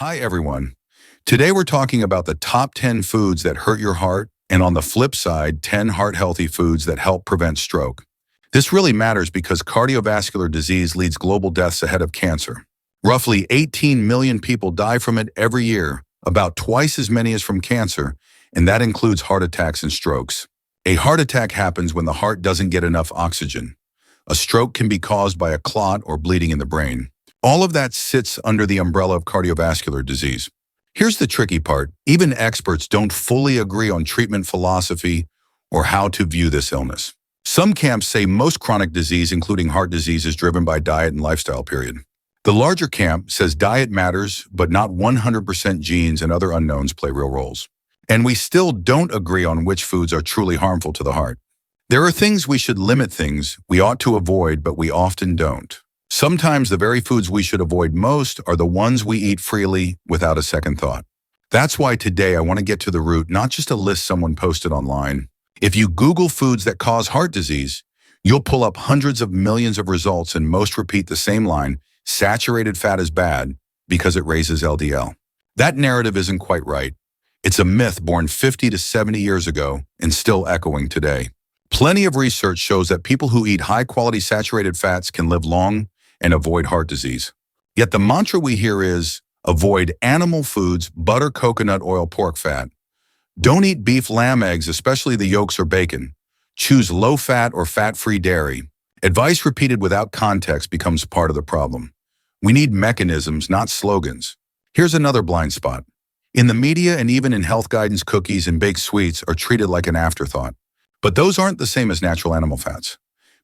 Hi, everyone. Today we're talking about the top 10 foods that hurt your heart, and on the flip side, 10 heart-healthy foods that help prevent stroke. This really matters because cardiovascular disease leads global deaths ahead of cancer. Roughly 18 million people die from it every year, about twice as many as from cancer, and that includes heart attacks and strokes. A heart attack happens when the heart doesn't get enough oxygen. A stroke can be caused by a clot or bleeding in the brain. All of that sits under the umbrella of cardiovascular disease. Here's the tricky part. Even experts don't fully agree on treatment philosophy or how to view this illness. Some camps say most chronic disease, including heart disease, is driven by diet and lifestyle, period. The larger camp says diet matters, but not 100% genes and other unknowns play real roles. And we still don't agree on which foods are truly harmful to the heart. There are things we should limit, things we ought to avoid, but we often don't. Sometimes the very foods we should avoid most are the ones we eat freely without a second thought. That's why today I want to get to the root, not just a list someone posted online. If you Google foods that cause heart disease, you'll pull up hundreds of millions of results and most repeat the same line: saturated fat is bad because it raises LDL. That narrative isn't quite right. It's a myth born 50 to 70 years ago and still echoing today. Plenty of research shows that people who eat high-quality saturated fats can live long and avoid heart disease. Yet the mantra we hear is, avoid animal foods, butter, coconut oil, pork fat. Don't eat beef, lamb, eggs, especially the yolks or bacon. Choose low-fat or fat-free dairy. Advice repeated without context becomes part of the problem. We need mechanisms, not slogans. Here's another blind spot. In the media and even in health guidance, cookies and baked sweets are treated like an afterthought. But those aren't the same as natural animal fats.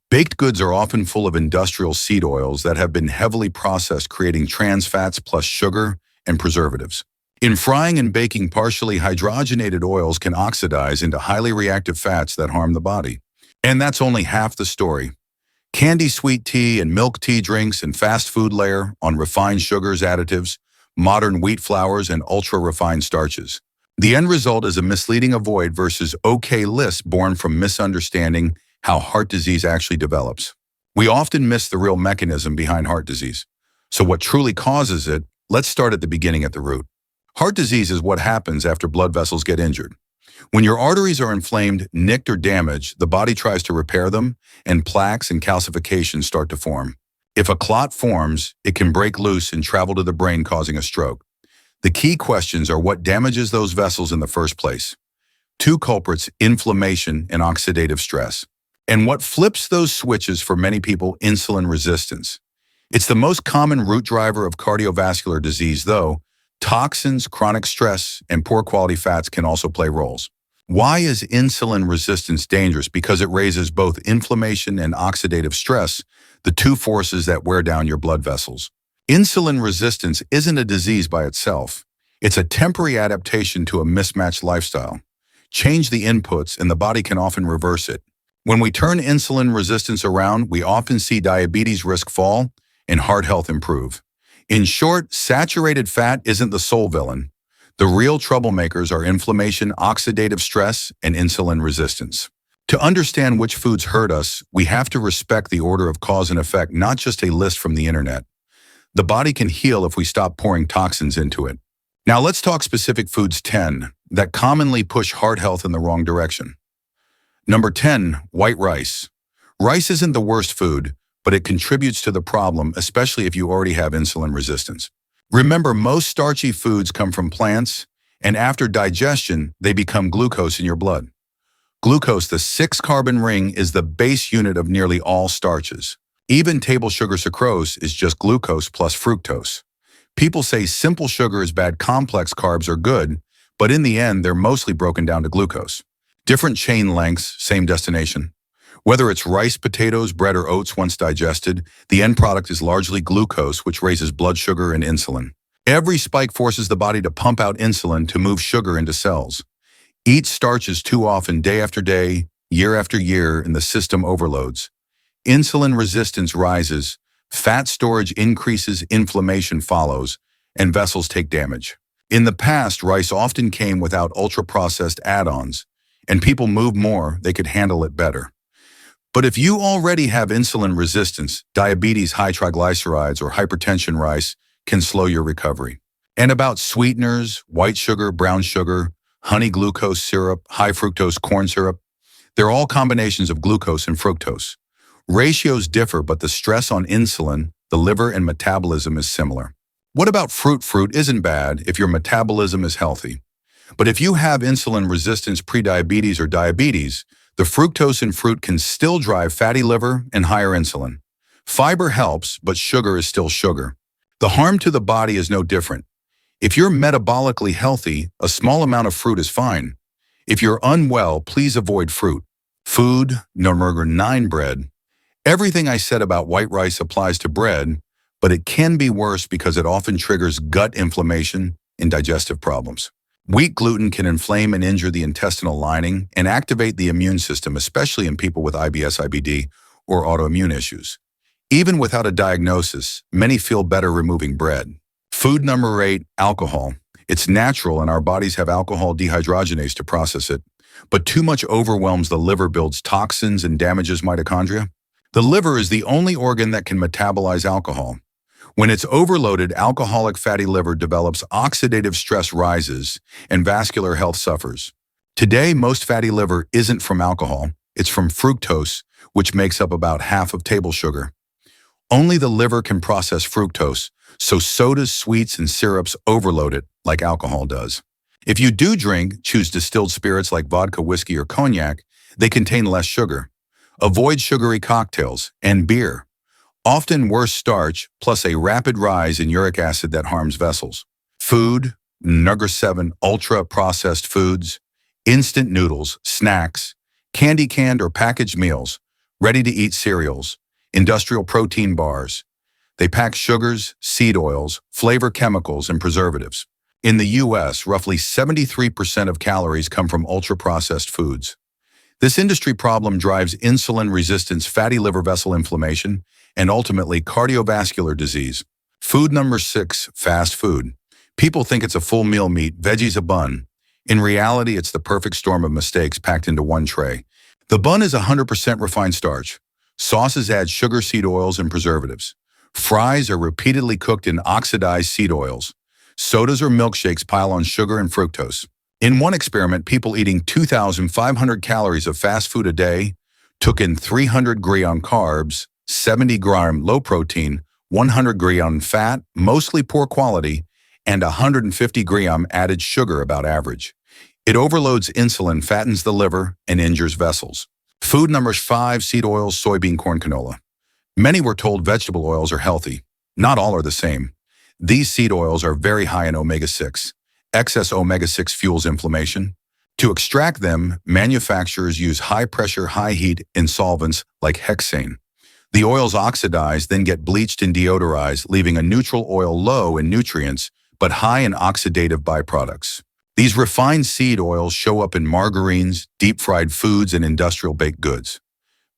Baked goods are often full of industrial seed oils that have been heavily processed, creating trans fats plus sugar and preservatives. In frying and baking, partially hydrogenated oils can oxidize into highly reactive fats that harm the body. And that's only half the story. Candy sweet tea and milk tea drinks and fast food layer on refined sugars, additives, modern wheat flours, and ultra-refined starches. The end result is a misleading avoid versus okay list born from misunderstanding how heart disease actually develops. We often miss the real mechanism behind heart disease. So what truly causes it? Let's start at the beginning, at the root. Heart disease is what happens after blood vessels get injured. When your arteries are inflamed, nicked, or damaged, the body tries to repair them, and plaques and calcifications start to form. If a clot forms, it can break loose and travel to the brain, causing a stroke. The key questions are what damages those vessels in the first place. Two culprits: inflammation and oxidative stress. And what flips those switches for many people? Insulin resistance. It's the most common root driver of cardiovascular disease, though toxins, chronic stress, and poor quality fats can also play roles. Why is insulin resistance dangerous? Because it raises both inflammation and oxidative stress, the two forces that wear down your blood vessels. Insulin resistance isn't a disease by itself. It's a temporary adaptation to a mismatched lifestyle. Change the inputs and the body can often reverse it. When we turn insulin resistance around, we often see diabetes risk fall and heart health improve. In short, saturated fat isn't the sole villain. The real troublemakers are inflammation, oxidative stress, and insulin resistance. To understand which foods hurt us, we have to respect the order of cause and effect, not just a list from the internet. The body can heal if we stop pouring toxins into it. Now let's talk specific foods. 10 that commonly push heart health in the wrong direction. Number 10, white rice. Rice isn't the worst food, but it contributes to the problem, especially if you already have insulin resistance. Remember, most starchy foods come from plants, and after digestion, they become glucose in your blood. Glucose, the 6-carbon ring, is the base unit of nearly all starches. Even table sugar sucrose is just glucose plus fructose. People say simple sugar is bad, complex carbs are good, but in the end, they're mostly broken down to glucose. Different chain lengths, same destination. Whether it's rice, potatoes, bread, or oats, once digested, the end product is largely glucose, which raises blood sugar and insulin. Every spike forces the body to pump out insulin to move sugar into cells. Eat starches too often, day after day, year after year, and the system overloads. Insulin resistance rises, fat storage increases, inflammation follows, and vessels take damage. In the past, rice often came without ultra-processed add-ons, and people moved more, they could handle it better. But if you already have insulin resistance, diabetes, high triglycerides, or hypertension, rice can slow your recovery. And about sweeteners, white sugar, brown sugar, honey glucose syrup, high fructose corn syrup, they're all combinations of glucose and fructose. Ratios differ, but the stress on insulin, the liver, and metabolism is similar. What about fruit? Fruit isn't bad if your metabolism is healthy. But if you have insulin resistance, prediabetes, or diabetes, the fructose in fruit can still drive fatty liver and higher insulin. Fiber helps, but sugar is still sugar. The harm to the body is no different. If you're metabolically healthy, a small amount of fruit is fine. If you're unwell, please avoid fruit. Food number 9, bread. Everything I said about white rice applies to bread, but it can be worse because it often triggers gut inflammation and digestive problems. Wheat gluten can inflame and injure the intestinal lining and activate the immune system, especially in people with IBS, IBD, or autoimmune issues. Even without a diagnosis, many feel better removing bread. Food number 8, alcohol. It's natural and our bodies have alcohol dehydrogenase to process it, but too much overwhelms the liver, builds toxins, and damages mitochondria. The liver is the only organ that can metabolize alcohol. When it's overloaded, alcoholic fatty liver develops, oxidative stress rises, and vascular health suffers. Today, most fatty liver isn't from alcohol, it's from fructose, which makes up about half of table sugar. Only the liver can process fructose, so sodas, sweets, and syrups overload it like alcohol does. If you do drink, choose distilled spirits like vodka, whiskey, or cognac. They contain less sugar. Avoid sugary cocktails and beer. Often worse starch, plus a rapid rise in uric acid that harms vessels. Food, number 7, ultra-processed foods, instant noodles, snacks, candy canned or packaged meals, ready-to-eat cereals, industrial protein bars. They pack sugars, seed oils, flavor chemicals, and preservatives. In the U.S., roughly 73% of calories come from ultra-processed foods. This industry problem drives insulin resistance, fatty liver, vessel inflammation, and ultimately cardiovascular disease. Food number 6, fast food. People think it's a full meal, meat, veggies, a bun. In reality, it's the perfect storm of mistakes packed into one tray. The bun is 100% refined starch. Sauces add sugar, seed oils, and preservatives. Fries are repeatedly cooked in oxidized seed oils. Sodas or milkshakes pile on sugar and fructose. In one experiment, people eating 2,500 calories of fast food a day took in 300 gram carbs, 70 gram low protein, 100 gram fat, mostly poor quality, and 150 gram added sugar, about average. It overloads insulin, fattens the liver, and injures vessels. Food number 5, seed oils, soybean, corn, canola. Many were told vegetable oils are healthy. Not all are the same. These seed oils are very high in omega-6. Excess omega-6 fuels inflammation. To extract them, manufacturers use high-pressure, high-heat solvents like hexane. The oils oxidize, then get bleached and deodorized, leaving a neutral oil low in nutrients but high in oxidative byproducts. These refined seed oils show up in margarines, deep-fried foods, and industrial baked goods.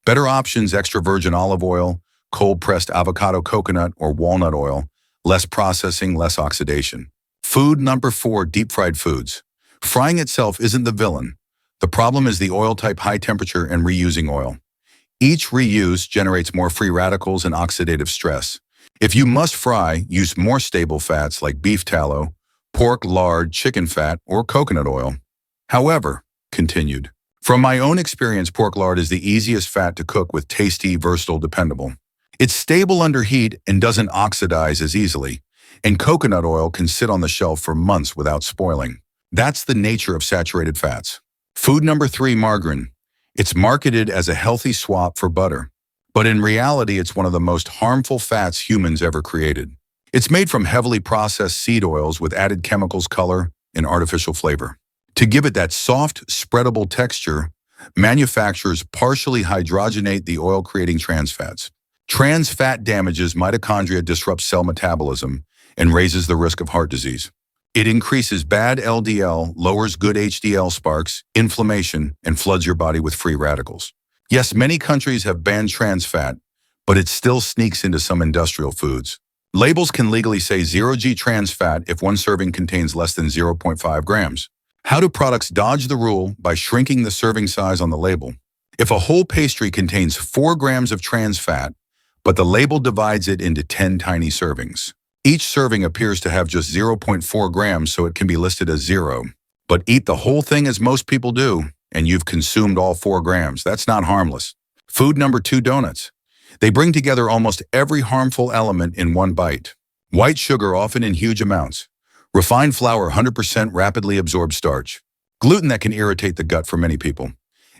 Better options: extra virgin olive oil, cold-pressed avocado, coconut, or walnut oil. Less processing, less oxidation. Food number 4, deep-fried foods. Frying itself isn't the villain. The problem is the oil type, high temperature, and reusing oil. Each reuse generates more free radicals and oxidative stress. If you must fry, use more stable fats like beef tallow, pork lard, chicken fat, or coconut oil. However, continued, from my own experience, pork lard is the easiest fat to cook with, tasty, versatile, dependable. It's stable under heat and doesn't oxidize as easily, and coconut oil can sit on the shelf for months without spoiling. That's the nature of saturated fats. Food number 3, margarine. It's marketed as a healthy swap for butter, but in reality, it's one of the most harmful fats humans ever created. It's made from heavily processed seed oils with added chemicals, color, and artificial flavor. To give it that soft, spreadable texture, manufacturers partially hydrogenate the oil, creating trans fats. Trans fat damages mitochondria, disrupts cell metabolism, and raises the risk of heart disease. It increases bad LDL, lowers good HDL, sparks inflammation, and floods your body with free radicals. Yes, many countries have banned trans fat, but it still sneaks into some industrial foods. Labels can legally say 0g trans fat if one serving contains less than 0.5 grams. How do products dodge the rule? By shrinking the serving size on the label. If a whole pastry contains 4 grams of trans fat, but the label divides it into 10 tiny servings, Each serving appears to have just zero point 0.4 grams, so it can be listed as zero. But eat the whole thing as most people do, and you've consumed all 4 grams. That's not harmless. Food number 2, donuts. They bring together almost every harmful element in one bite. White sugar, often in huge amounts. Refined flour, 100% rapidly absorbed starch. Gluten that can irritate the gut for many people.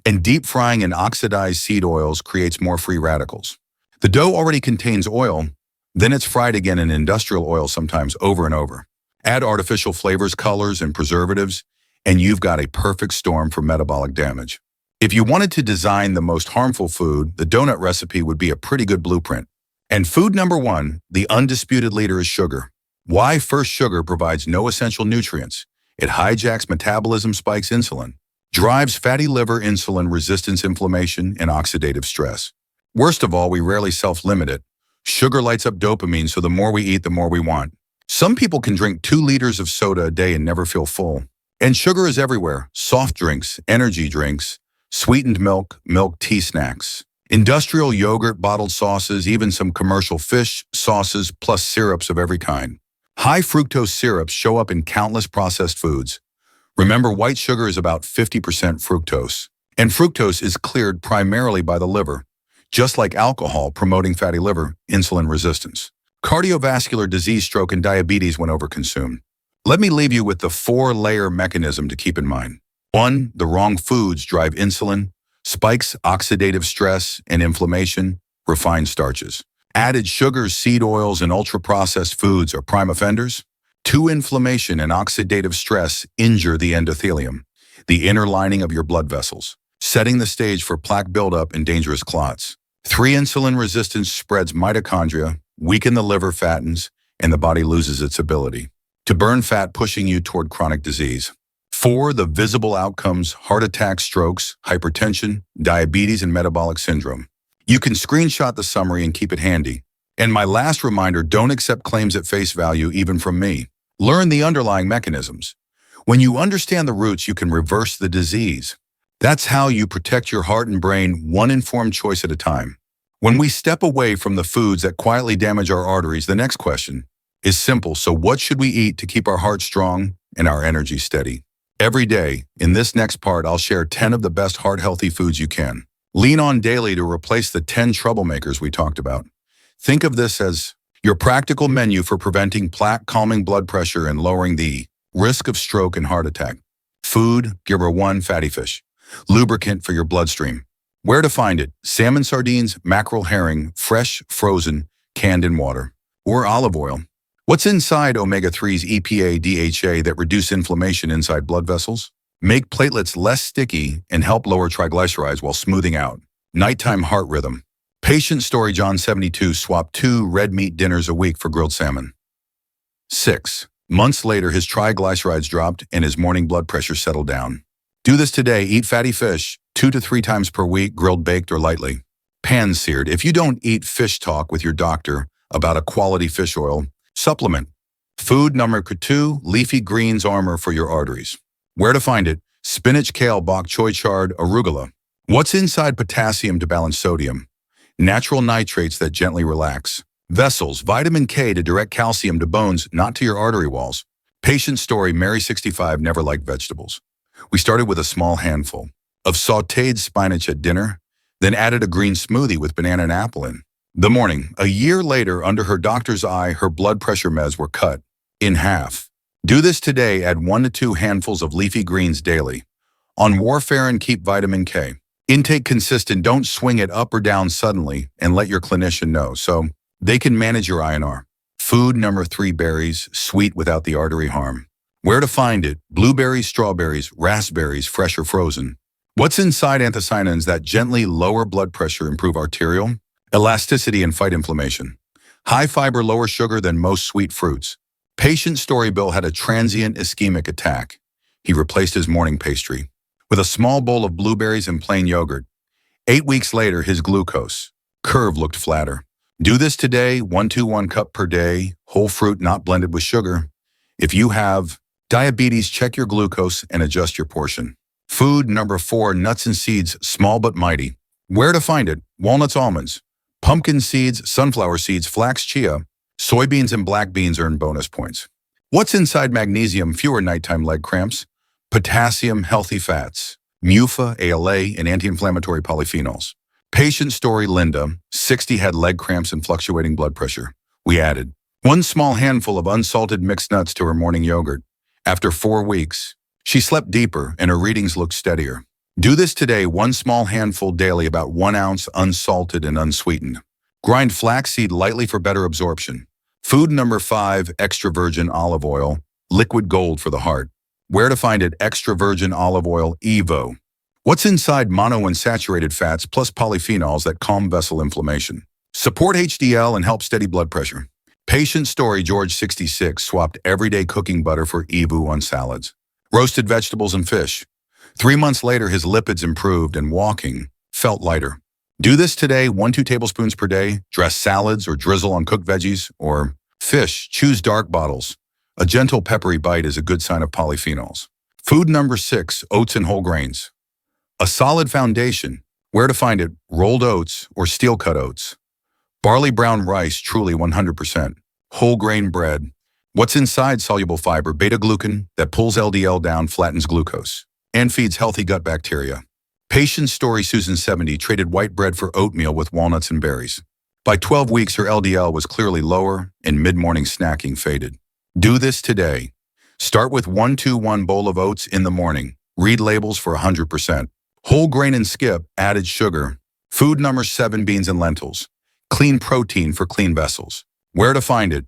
And deep frying in oxidized seed oils creates more free radicals. The dough already contains oil, then it's fried again in industrial oil, sometimes over and over. Add artificial flavors, colors, and preservatives, and you've got a perfect storm for metabolic damage. If you wanted to design the most harmful food, the donut recipe would be a pretty good blueprint. And food number 1, the undisputed leader, is sugar. Why? First, sugar provides no essential nutrients. It hijacks metabolism, spikes insulin, drives fatty liver, insulin resistance, inflammation, and oxidative stress. Worst of all, we rarely self-limit it. Sugar lights up dopamine, so the more we eat, the more we want. Some people can drink 2 liters of soda a day and never feel full. And sugar is everywhere. Soft drinks, energy drinks, sweetened milk, milk tea snacks, industrial yogurt, bottled sauces, even some commercial fish sauces, plus syrups of every kind. High fructose syrups show up in countless processed foods. Remember, white sugar is about 50% fructose, and fructose is cleared primarily by the liver, just like alcohol, promoting fatty liver, insulin resistance, cardiovascular disease, stroke, and diabetes when overconsumed. Let me leave you with the 4-layer mechanism to keep in mind. 1, the wrong foods drive insulin, spikes oxidative stress and inflammation, refined starches. Added sugars, seed oils, and ultra-processed foods are prime offenders. 2, inflammation and oxidative stress injure the endothelium, the inner lining of your blood vessels, setting the stage for plaque buildup and dangerous clots. 3, insulin resistance spreads mitochondria, weaken the liver, fattens, and the body loses its ability to burn fat, pushing you toward chronic disease. 4, the visible outcomes: heart attack, strokes, hypertension, diabetes, and metabolic syndrome. You can screenshot the summary and keep it handy. And my last reminder, don't accept claims at face value, even from me. Learn the underlying mechanisms. When you understand the roots, you can reverse the disease. That's how you protect your heart and brain, one informed choice at a time. When we step away from the foods that quietly damage our arteries, the next question is simple. So what should we eat to keep our heart strong and our energy steady? Every day, in this next part, I'll share 10 of the best heart-healthy foods you can lean on daily to replace the 10 troublemakers we talked about. Think of this as your practical menu for preventing plaque, calming blood pressure, and lowering the risk of stroke and heart attack. Food, number 1, fatty fish. Lubricant for your bloodstream. Where to find it? Salmon, sardines, mackerel, herring, fresh, frozen, canned in water. Or olive oil. What's inside omega-3s, EPA, DHA that reduce inflammation inside blood vessels, make platelets less sticky, and help lower triglycerides while smoothing out nighttime heart rhythm. Patient story: John 72 swapped 2 red meat dinners a week for grilled salmon. 6 months later, his triglycerides dropped and his morning blood pressure settled down. Do this today. Eat fatty fish 2 to 3 times per week, grilled, baked, or lightly pan-seared. If you don't eat fish, talk with your doctor about a quality fish oil. Supplement. Food number 2, leafy greens armor for your arteries. Where to find it? Spinach, kale, bok choy, chard, arugula. What's inside? Potassium to balance sodium. Natural nitrates that gently relax. Vessels, vitamin K to direct calcium to bones, not to your artery walls. Patient story: Mary, 65, never liked vegetables. We started with a small handful of sautéed spinach at dinner, then added a green smoothie with banana and apple in the morning. A year later, under her doctor's eye, her blood pressure meds were cut in half. Do this today. Add 1 to 2 handfuls of leafy greens daily. On warfare and keep vitamin K intake consistent. Don't swing it up or down suddenly, and let your clinician know so they can manage your INR. Food number 3, berries, sweet without the artery harm. Where to find it? Blueberries, strawberries, raspberries, fresh or frozen. What's inside? Anthocyanins that gently lower blood pressure, improve arterial elasticity, and fight inflammation. High fiber, lower sugar than most sweet fruits. Patient story: Bill had a transient ischemic attack. He replaced his morning pastry with a small bowl of blueberries and plain yogurt. 8 weeks later, his glucose curve looked flatter. Do this today. 1 to 1 cup per day, whole fruit, not blended with sugar. If you have diabetes, check your glucose and adjust your portion. Food number 4, nuts and seeds, small but mighty. Where to find it? Walnuts, almonds, pumpkin seeds, sunflower seeds, flax, chia, Soybeans and black beans earn bonus points. What's inside magnesium? Fewer nighttime leg cramps. Potassium, healthy fats. MUFA, ALA, and anti-inflammatory polyphenols. Patient story: Linda, 60, had leg cramps and fluctuating blood pressure. We added one small handful of unsalted mixed nuts to her morning yogurt. After 4 weeks, she slept deeper and her readings looked steadier. Do this today: one small handful daily, about 1 ounce, unsalted and unsweetened. Grind flaxseed lightly for better absorption. Food number 5, extra virgin olive oil, liquid gold for the heart. Where to find it? Extra virgin olive oil Evo. What's inside? Monounsaturated fats plus polyphenols that calm vessel inflammation, support HDL, and help steady blood pressure. Patient story: George, 66, swapped everyday cooking butter for Evo on salads, roasted vegetables, and fish. 3 months later, his lipids improved and walking felt lighter. Do this today: 1-2 tablespoons per day. Dress salads or drizzle on cooked veggies or fish. Choose dark bottles. A gentle peppery bite is a good sign of polyphenols. Food number 6, oats and whole grains. A solid foundation. Where to find it? Rolled oats or steel-cut oats. Barley brown rice, truly 100%. Whole grain bread. What's inside? Soluble fiber, beta-glucan, that pulls LDL down, flattens glucose, and feeds healthy gut bacteria. Patient story: Susan, 70, traded white bread for oatmeal with walnuts and berries. By 12 weeks, her LDL was clearly lower and mid-morning snacking faded. Do this today. Start with 1-2-1 bowl of oats in the morning. Read labels for 100%. Whole grain and skip, added sugar. Food number 7, beans and lentils. Clean protein for clean vessels. Where to find it?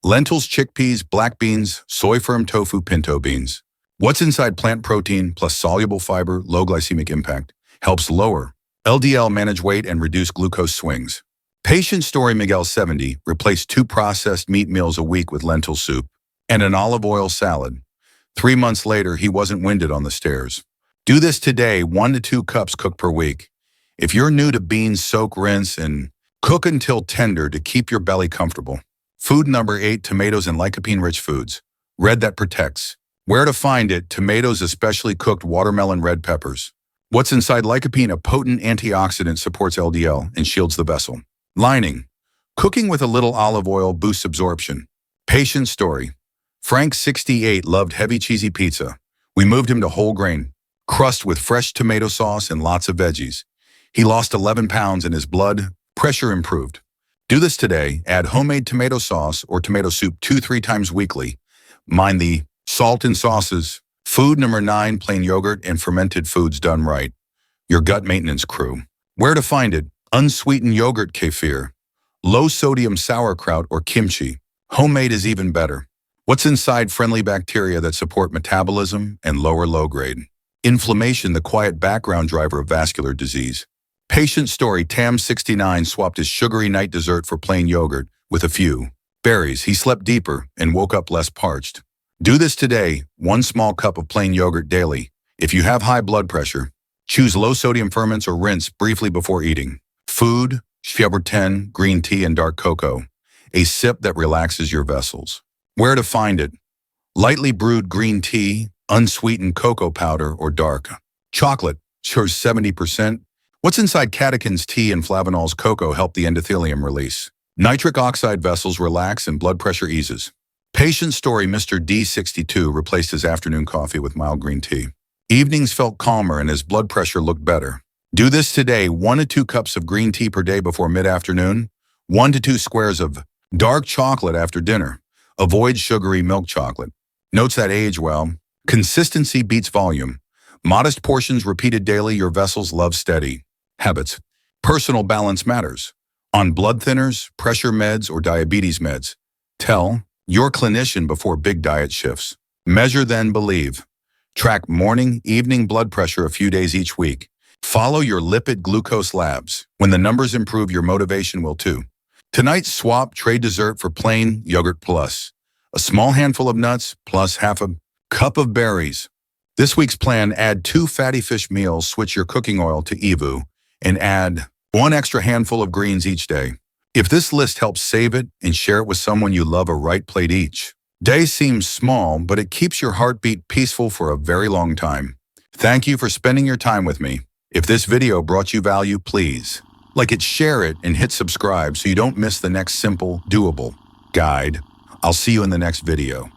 Lentils, chickpeas, black beans, soy firm tofu, pinto beans. What's inside? Plant protein plus soluble fiber, low glycemic impact. Helps lower LDL, manage weight, and reduce glucose swings. Patient story: Miguel, 70, replaced 2 processed meat meals a week with lentil soup and an olive oil salad. 3 months later, he wasn't winded on the stairs. Do this today: 1 to 2 cups cooked per week. If you're new to beans, soak, rinse, and cook until tender to keep your belly comfortable. Food number 8, tomatoes and lycopene-rich foods. Red that protects. Where to find it? Tomatoes, especially cooked watermelon, red peppers. What's inside? Lycopene, a potent antioxidant, supports LDL and shields the vessel lining. Cooking with a little olive oil boosts absorption. Patient story: Frank, 68, loved heavy cheesy pizza. We moved him to whole grain, crust with fresh tomato sauce and lots of veggies. He lost 11 pounds and his blood pressure improved. Do this today: add homemade tomato sauce or tomato soup 2-3 times weekly. Mind the salt in sauces. Food number 9, plain yogurt and fermented foods done right. Your gut maintenance crew. Where to find it? Unsweetened yogurt, kefir, low sodium sauerkraut, or kimchi. Homemade is even better. What's inside? Friendly bacteria that support metabolism and lower low-grade inflammation, the quiet background driver of vascular disease. Patient story: Tam, 69, swapped his sugary night dessert for plain yogurt with a few berries. He slept deeper and woke up less parched. Do this today: 1 small cup of plain yogurt daily. If you have high blood pressure, choose low-sodium ferments or rinse briefly before eating. Food: Fiber 10, green tea and dark cocoa, a sip that relaxes your vessels. Where to find it? Lightly brewed green tea, unsweetened cocoa powder, or dark chocolate, sure 70%. What's inside? Catechins, tea, and flavanols. Cocoa help the endothelium release nitric oxide, vessels relax, and blood pressure eases. Patient story: Mr. D, 62, replaced his afternoon coffee with mild green tea. Evenings felt calmer and his blood pressure looked better. Do this today: 1 to 2 cups of green tea per day before mid-afternoon. 1 to 2 squares of dark chocolate after dinner. Avoid sugary milk chocolate. Notes that age well. Consistency beats volume. Modest portions repeated daily. Your vessels love steady habits. Personal balance matters. On blood thinners, pressure meds, or diabetes meds, tell your clinician before big diet shifts. Measure then believe. Track morning, evening blood pressure a few days each week. Follow your lipid glucose labs. When the numbers improve, your motivation will too. Tonight, swap trade dessert for plain yogurt plus a small handful of nuts plus half a cup of berries. This week's plan: add 2 fatty fish meals, switch your cooking oil to Evu, and add 1 extra handful of greens each day. If this list helps, save it and share it with someone you love. A right plate each day seems small, but it keeps your heartbeat peaceful for a very long time. Thank you for spending your time with me. If this video brought you value, please like it, share it, and hit subscribe so you don't miss the next simple, doable guide. I'll see you in the next video.